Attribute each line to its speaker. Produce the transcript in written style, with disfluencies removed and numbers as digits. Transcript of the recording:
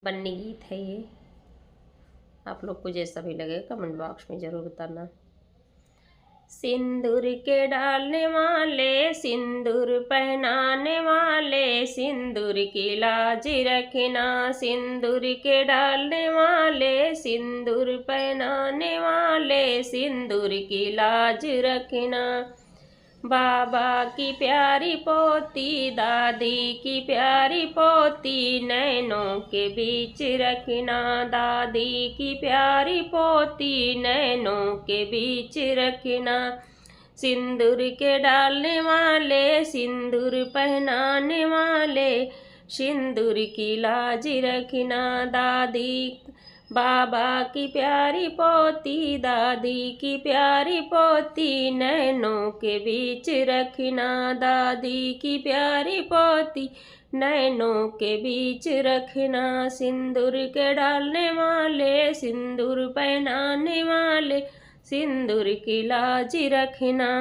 Speaker 1: बन्नी गीत है ये। आप लोग को जैसा भी लगे कमेंट बॉक्स में ज़रूर बताना। सिंदूर के डालने वाले, सिंदूर पहनाने वाले, सिंदूर की लाज रखना। सिंदूर के डालने वाले, सिंदूर पहनाने वाले, सिंदूर की लाज रखना। बाबा की प्यारी पोती, दादी की प्यारी पोती, नैनों के बीच रखना। दादी की प्यारी पोती, नैनों के बीच रखना। सिंदूर के डालने वाले, सिंदूर पहनाने वाले, सिंदूर की लाज रखना। दादी बाबा की प्यारी पोती, दादी की प्यारी पोती, नैनों के बीच रखना। दादी की प्यारी पोती, नैनों के बीच रखना। सिंदूर के डालने वाले, सिंदूर पहनाने वाले, सिंदूर की लाज रखना।